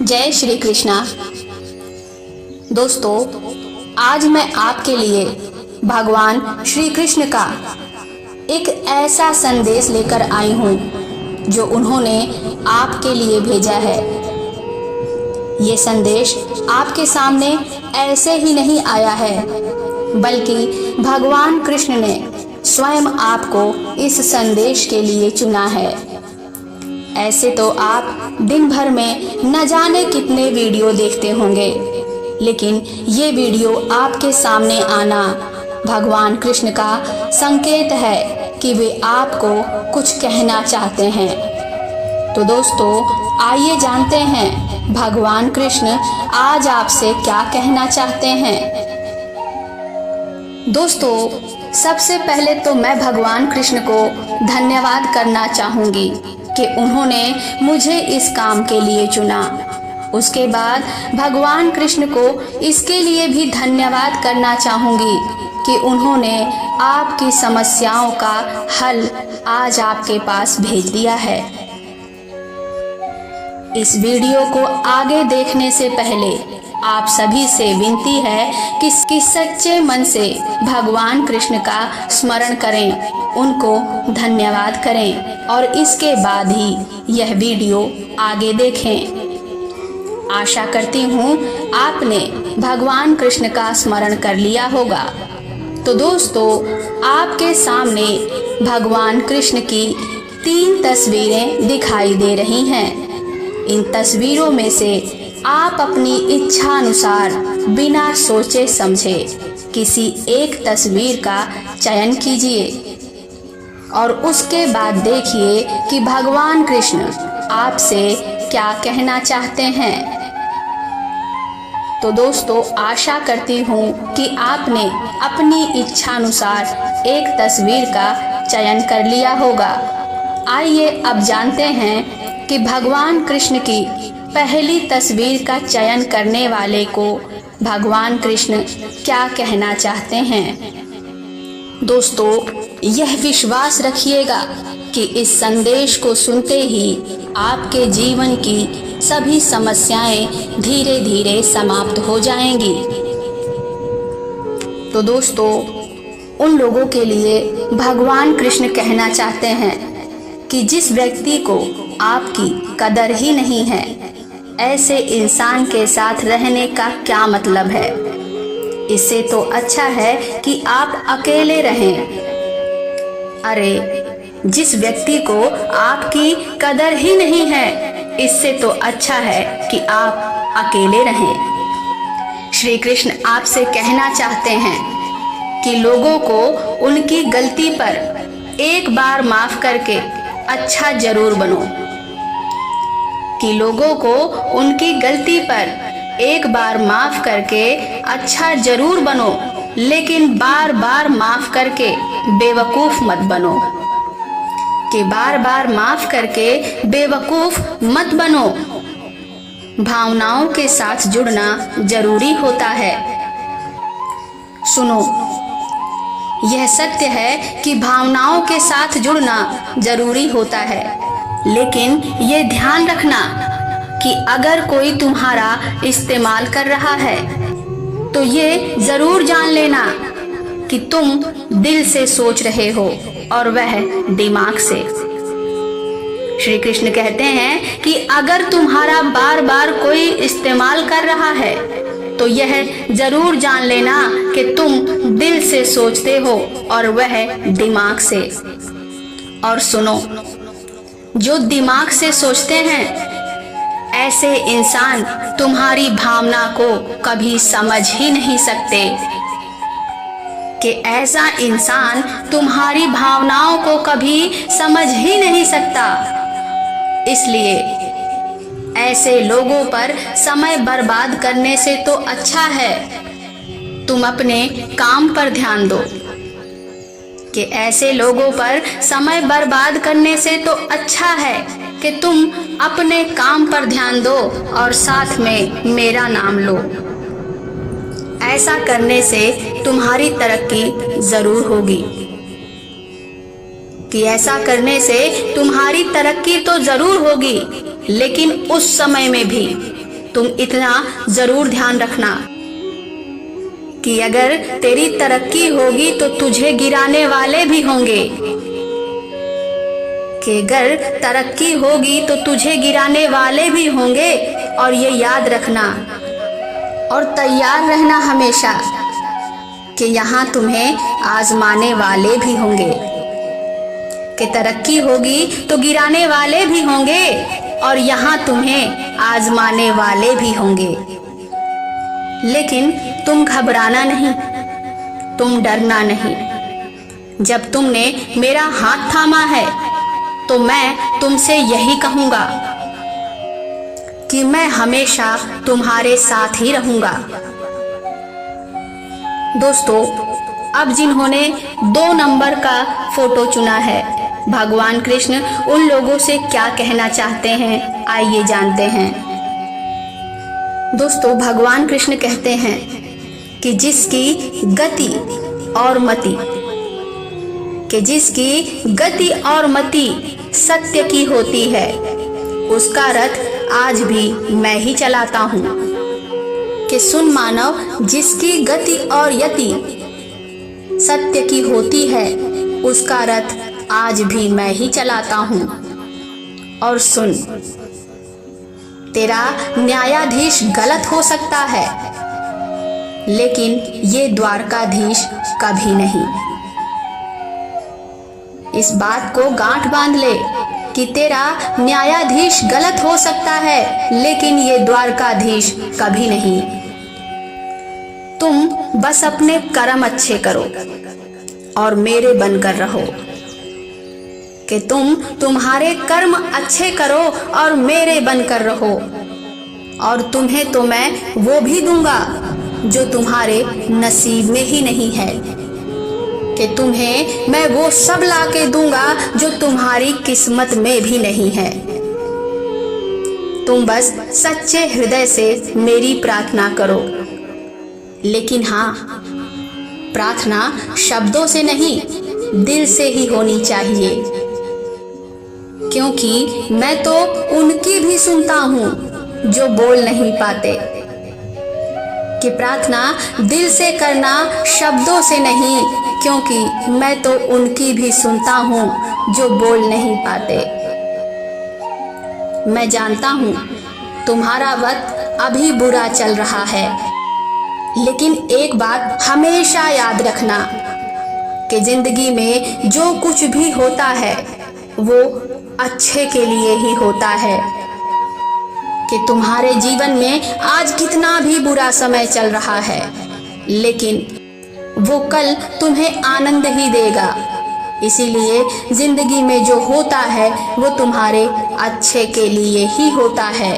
जय श्री कृष्णा। दोस्तों, आज मैं आपके लिए भगवान श्री कृष्ण का एक ऐसा संदेश लेकर आई हूँ जो उन्होंने आपके लिए भेजा है। ये संदेश आपके सामने ऐसे ही नहीं आया है, बल्कि भगवान कृष्ण ने स्वयं आपको इस संदेश के लिए चुना है। ऐसे तो आप दिन भर में न जाने कितने वीडियो देखते होंगे, लेकिन ये वीडियो आपके सामने आना भगवान कृष्ण का संकेत है कि वे आपको कुछ कहना चाहते हैं। तो दोस्तों, आइए जानते हैं भगवान कृष्ण आज आपसे क्या कहना चाहते हैं। दोस्तों, सबसे पहले तो मैं भगवान कृष्ण को धन्यवाद करना चाहूँगी कि उन्होंने मुझे इस काम के लिए चुना। उसके बाद भगवान कृष्ण को इसके लिए भी धन्यवाद करना चाहूँगी कि उन्होंने आपकी समस्याओं का हल आज आपके पास भेज दिया है। इस वीडियो को आगे देखने से पहले आप सभी से विनती है कि सच्चे मन से भगवान कृष्ण का स्मरण करें, उनको धन्यवाद करें और इसके बाद ही यह वीडियो आगे देखें। आशा करती हूँ आपने भगवान कृष्ण का स्मरण कर लिया होगा। तो दोस्तों, आपके सामने भगवान कृष्ण की 3 तस्वीरें दिखाई दे रही हैं। इन तस्वीरों में से आप अपनी इच्छा अनुसार बिना सोचे समझे किसी एक तस्वीर का चयन कीजिए और उसके बाद देखिए कि भगवान कृष्ण आपसे क्या कहना चाहते हैं। तो दोस्तों, आशा करती हूँ कि आपने अपनी इच्छा अनुसार एक तस्वीर का चयन कर लिया होगा। आइए अब जानते हैं कि भगवान कृष्ण की पहली तस्वीर का चयन करने वाले को भगवान कृष्ण क्या कहना चाहते हैं। दोस्तों, यह विश्वास रखिएगा कि इस संदेश को सुनते ही आपके जीवन की सभी समस्याएं धीरे धीरे समाप्त हो जाएंगी। तो दोस्तों, उन लोगों के लिए भगवान कृष्ण कहना चाहते हैं कि जिस व्यक्ति को आपकी कदर ही नहीं है, ऐसे इंसान के साथ रहने का क्या मतलब है। इससे तो अच्छा है कि आप अकेले रहें। अरे, जिस व्यक्ति को आपकी कदर ही नहीं है, इससे तो अच्छा है कि आप अकेले रहें। श्री कृष्ण आपसे कहना चाहते हैं कि लोगों को उनकी गलती पर एक बार माफ करके अच्छा जरूर बनो। कि लोगों को उनकी गलती पर एक बार माफ करके अच्छा जरूर बनो, लेकिन बार बार माफ करके बेवकूफ मत बनो। कि बार बार माफ करके बेवकूफ मत बनो। भावनाओं के साथ जुड़ना जरूरी होता है। सुनो, यह सत्य है कि भावनाओं के साथ जुड़ना जरूरी होता है, लेकिन ये ध्यान रखना कि अगर कोई तुम्हारा इस्तेमाल कर रहा है तो ये जरूर जान लेना कि तुम दिल से सोच रहे हो और वह दिमाग से। श्री कृष्ण कहते हैं कि अगर तुम्हारा बार बार कोई इस्तेमाल कर रहा है तो यह जरूर जान लेना कि तुम दिल से सोचते हो और वह दिमाग से। और सुनो, जो दिमाग से सोचते हैं ऐसे इंसान तुम्हारी भावना को कभी समझ ही नहीं सकते। कि ऐसा इंसान तुम्हारी भावनाओं को कभी समझ ही नहीं सकता। इसलिए ऐसे लोगों पर समय बर्बाद करने से तो अच्छा है तुम अपने काम पर ध्यान दो। कि ऐसे लोगों पर समय बर्बाद करने से तो अच्छा है कि तुम अपने काम पर ध्यान दो और साथ में मेरा नाम लो। ऐसा करने से तुम्हारी तरक्की जरूर होगी। कि ऐसा करने से तुम्हारी तरक्की तो जरूर होगी, लेकिन उस समय में भी तुम इतना जरूर ध्यान रखना कि अगर तेरी तरक्की होगी तो तुझे गिराने वाले भी होंगे, कि अगर तरक्की होगी तो तुझे गिराने वाले भी होंगे। और ये याद रखना और तैयार रहना हमेशा कि यहाँ तुम्हें आजमाने वाले भी होंगे, कि तरक्की होगी तो गिराने वाले भी होंगे और यहाँ तुम्हें आजमाने वाले भी होंगे। लेकिन तुम घबराना नहीं, तुम डरना नहीं। जब तुमने मेरा हाथ थामा है तो मैं तुमसे यही कहूँगा कि मैं हमेशा तुम्हारे साथ ही रहूँगा। दोस्तों, अब जिन्होंने 2 नंबर का फोटो चुना है, भगवान कृष्ण उन लोगों से क्या कहना चाहते हैं, आइए जानते हैं। दोस्तों, भगवान कृष्ण कहते हैं कि जिसकी गति और मति, कि जिसकी गति और मति सत्य की होती है, उसका रथ आज भी मैं ही चलाता हूँ। कि सुन मानव, जिसकी गति और यति सत्य की होती है, उसका रथ आज भी मैं ही चलाता हूँ। और सुन, तेरा न्यायाधीश गलत हो सकता है, लेकिन ये द्वारकाधीश कभी नहीं। इस बात को गांठ बांध ले कि तेरा न्यायाधीश गलत हो सकता है, लेकिन ये द्वारकाधीश कभी नहीं। तुम बस अपने कर्म अच्छे करो और मेरे बनकर रहो। कि तुम तुम्हारे कर्म अच्छे करो और मेरे बनकर रहो, और तुम्हें तो मैं वो भी दूंगा जो तुम्हारे नसीब में ही नहीं है। कि तुम्हें मैं वो सब लाके दूंगा जो तुम्हारी किस्मत में भी नहीं है। तुम बस सच्चे हृदय से मेरी प्रार्थना करो, लेकिन हाँ, प्रार्थना शब्दों से नहीं, दिल से ही होनी चाहिए। क्योंकि मैं तो उनकी भी सुनता हूँ जो बोल नहीं पाते। कि प्रार्थना दिल से करना, शब्दों से नहीं, क्योंकि मैं तो उनकी भी सुनता हूँ जो बोल नहीं पाते। मैं जानता हूँ तुम्हारा वक्त अभी बुरा चल रहा है, लेकिन एक बात हमेशा याद रखना कि जिंदगी में जो कुछ भी होता है वो अच्छे के लिए ही होता है। कि तुम्हारे जीवन में आज कितना भी बुरा समय चल रहा है, लेकिन वो कल तुम्हें आनंद ही देगा। इसीलिए जिंदगी में जो होता है वो तुम्हारे अच्छे के लिए ही होता है,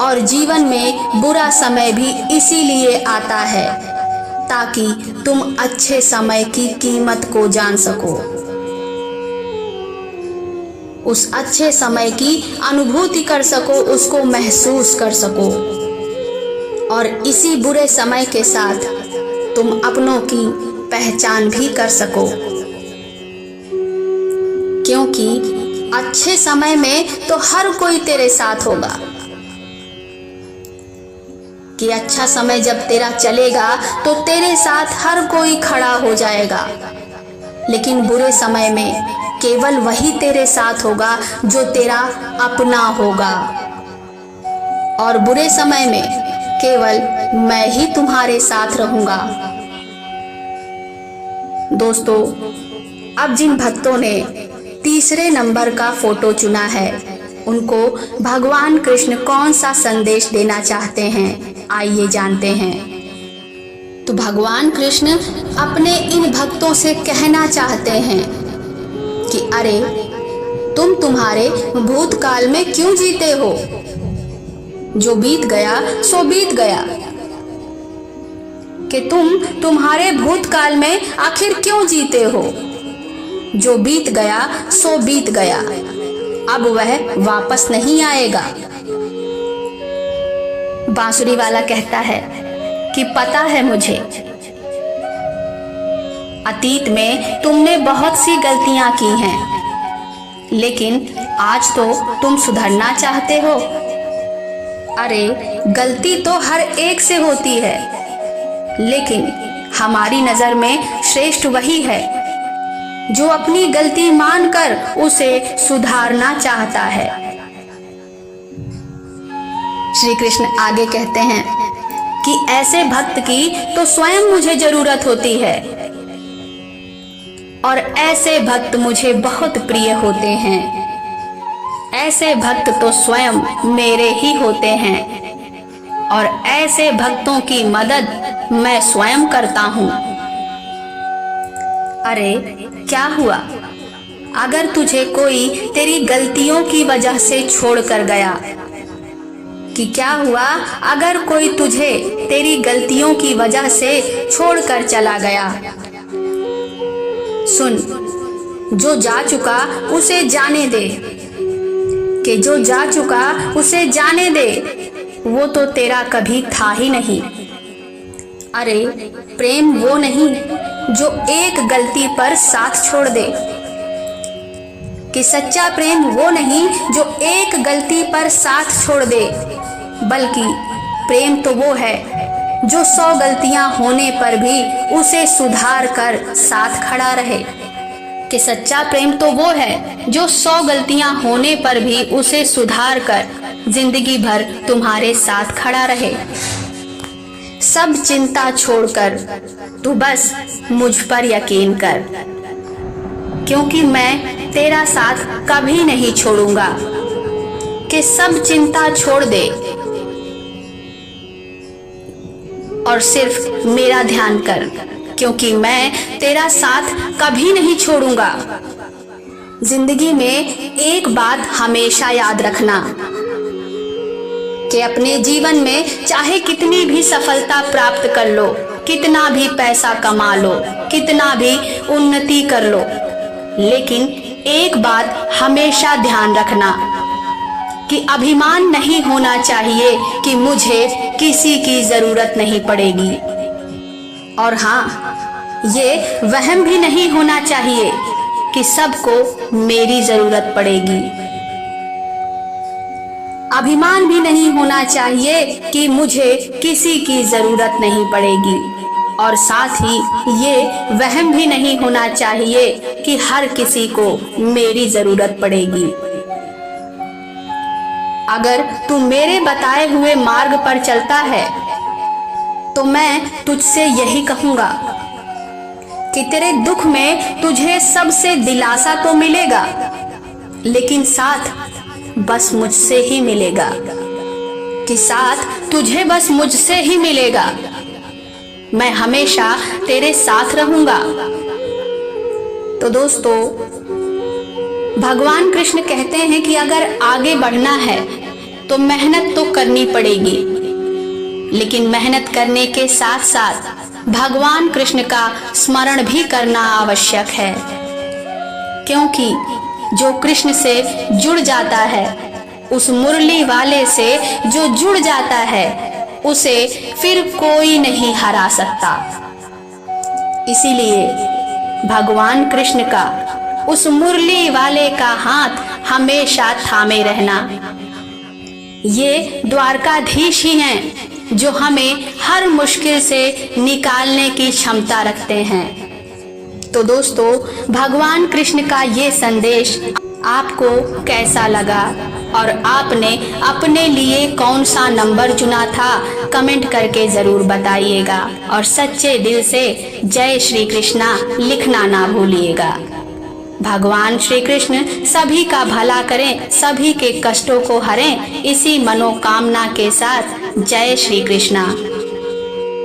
और जीवन में बुरा समय भी इसीलिए आता है ताकि तुम अच्छे समय की कीमत को जान सको, उस अच्छे समय की अनुभूति कर सको, उसको महसूस कर सको, और इसी बुरे समय के साथ तुम अपनों की पहचान भी कर सको। क्योंकि अच्छे समय में तो हर कोई तेरे साथ होगा। कि अच्छा समय जब तेरा चलेगा तो तेरे साथ हर कोई खड़ा हो जाएगा, लेकिन बुरे समय में केवल वही तेरे साथ होगा जो तेरा अपना होगा, और बुरे समय में केवल मैं ही तुम्हारे साथ रहूंगा। दोस्तों, अब जिन भक्तों ने 3 नंबर का फोटो चुना है, उनको भगवान कृष्ण कौन सा संदेश देना चाहते हैं, आइए जानते हैं। तो भगवान कृष्ण अपने इन भक्तों से कहना चाहते हैं कि अरे, तुम तुम्हारे भूतकाल में क्यों जीते हो? जो बीत गया सो बीत गया। कि तुम तुम्हारे भूतकाल में आखिर क्यों जीते हो? जो बीत गया सो बीत गया, अब वह वापस नहीं आएगा। बांसुरी वाला कहता है कि पता है मुझे, अतीत में तुमने बहुत सी गलतियां की हैं, लेकिन आज तो तुम सुधरना चाहते हो। अरे गलती तो हर एक से होती है, लेकिन हमारी नजर में श्रेष्ठ वही है जो अपनी गलती मानकर उसे सुधारना चाहता है। श्री कृष्ण आगे कहते हैं कि ऐसे भक्त की तो स्वयं मुझे जरूरत होती है और ऐसे भक्त मुझे बहुत प्रिय होते हैं। ऐसे भक्त तो स्वयं मेरे ही होते हैं और ऐसे भक्तों की मदद मैं स्वयं करता हूं। अरे क्या हुआ अगर तुझे कोई तेरी गलतियों की वजह से छोड़ कर गया? कि क्या हुआ अगर कोई तुझे तेरी गलतियों की वजह से छोड़कर चला गया? सुन, जो जा चुका उसे जाने दे, कि जो जा चुका उसे जाने दे, वो तो तेरा कभी था ही नहीं। अरे प्रेम वो नहीं जो एक गलती पर साथ छोड़ दे, कि सच्चा प्रेम वो नहीं जो एक गलती पर साथ छोड़ दे, बल्कि प्रेम तो वो है जो 100 गलतियां होने पर भी उसे सुधार कर साथ खड़ा रहे। कि सच्चा प्रेम तो वो है जो 100 गलतियां होने पर भी उसे सुधार कर जिंदगी भर तुम्हारे साथ खड़ा रहे। सब चिंता छोड़कर तू बस मुझ पर यकीन कर, क्योंकि मैं तेरा साथ कभी नहीं छोड़ूंगा। कि सब चिंता छोड़ दे और सिर्फ मेरा ध्यान कर, क्योंकि मैं तेरा साथ कभी नहीं छोड़ूंगा। जिंदगी में एक बात हमेशा याद रखना कि अपने जीवन में चाहे कितनी भी सफलता प्राप्त कर लो, कितना भी पैसा कमा लो, कितना भी उन्नति कर लो, लेकिन एक बात हमेशा ध्यान रखना कि अभिमान नहीं होना चाहिए कि मुझे किसी की जरूरत नहीं पड़ेगी। और हाँ, ये वहम भी नहीं होना चाहिए कि सबको मेरी जरूरत पड़ेगी। अभिमान भी नहीं होना चाहिए कि मुझे किसी की जरूरत नहीं पड़ेगी। और साथ ही ये वहम भी नहीं होना चाहिए कि हर किसी को मेरी जरूरत पड़ेगी। अगर तू मेरे बताए हुए मार्ग पर चलता है तो मैं तुझसे यही कहूंगा कि तेरे दुख में तुझे सबसे दिलासा तो मिलेगा, लेकिन साथ बस मुझसे ही मिलेगा। कि साथ तुझे बस मुझसे ही मिलेगा। मैं हमेशा तेरे साथ रहूंगा। तो दोस्तों, भगवान कृष्ण कहते हैं कि अगर आगे बढ़ना है तो मेहनत तो करनी पड़ेगी, लेकिन मेहनत करने के साथ साथ भगवान कृष्ण का स्मरण भी करना आवश्यक है, क्योंकि जो कृष्ण से जुड़ जाता है, उस मुरली वाले से जो जुड़ जाता है, उसे फिर कोई नहीं हरा सकता। इसीलिए भगवान कृष्ण का उस मुरली वाले का हाथ हमेशा थामे रहना। ये द्वारकाधीश ही हैं जो हमें हर मुश्किल से निकालने की क्षमता रखते हैं। तो दोस्तों, भगवान कृष्ण का ये संदेश आपको कैसा लगा और आपने अपने लिए कौन सा नंबर चुना था, कमेंट करके जरूर बताइएगा। और सच्चे दिल से जय श्री कृष्णा लिखना ना भूलिएगा। भगवान श्री कृष्ण सभी का भला करें, सभी के कष्टों को हरें, इसी मनोकामना के साथ जय श्री कृष्णा।